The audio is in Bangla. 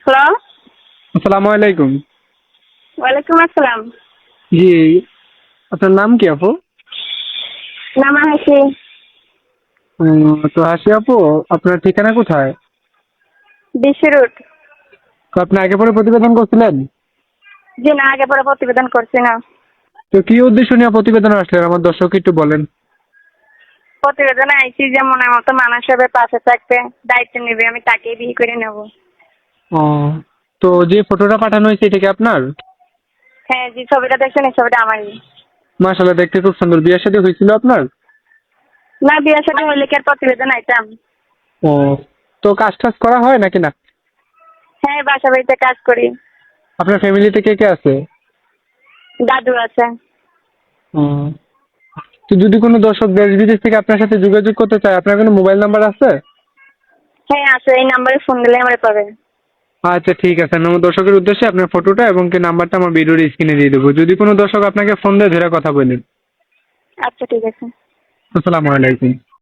হ্যালো। আসসালামু আলাইকুম। ওয়ালাইকুম আসসালাম। জি, আপনার নাম কি আপু? নাম হাসি। তো হাসি আপু, আপনার ঠিকানা কোথায়? DC road. তো আপনি আগে পরে প্রতিবেদন করছিলেন? জি না, আগে পরে প্রতিবেদন করছি না। তো কি উদ্দেশ্য নিয়ে প্রতিবেদন আসলেন আমার দর্শক একটু বলেন। প্রতিবেদনে আইসি যে মনের মতো মানুষ হবে, পাশে থাকবে, দায়িত্ব নেবে, আমি তাকেই বিয়ে করে নেব। ও, তো যে ফটোটা পাঠানো হয়েছে এটা কি আপনার? হ্যাঁ, যে ছবিটা দেখছেন এই ছবিটা আমারই। মাশাআল্লাহ, দেখতে খুব সুন্দর। বিয়ের শাদী হয়েছিল আপনার? না, বিয়ের সাথে হইলে কি আর প্রতিবেদন আইতাম? ও, তো কাজ টাজ করা হয় নাকি না? হ্যাঁ, বাসা বাড়িতে কাজ করি। আপনার ফ্যামিলিতে কে কে আছে? দাদু আছে। ও, তো যদি কোনো দর্শক দেশ বিদেশ থেকে আপনার সাথে যোগাযোগ করতে চায়, আপনার কোনো মোবাইল নাম্বার আছে? হ্যাঁ আছে, এই নাম্বারে ফোন দিলে আমার পাবে। আচ্ছা ঠিক আছে, আমি আমার দর্শকের উদ্দেশ্যে আপনার ফটোটা এবং কি নাম্বারটা আমার ভিডিওর স্ক্রিনে দিয়ে দেবো। যদি কোনো দর্শক আপনাকে ফোন দেয় ধরে কথা বলেন। আচ্ছা ঠিক আছে। আসসালামু আলাইকুম।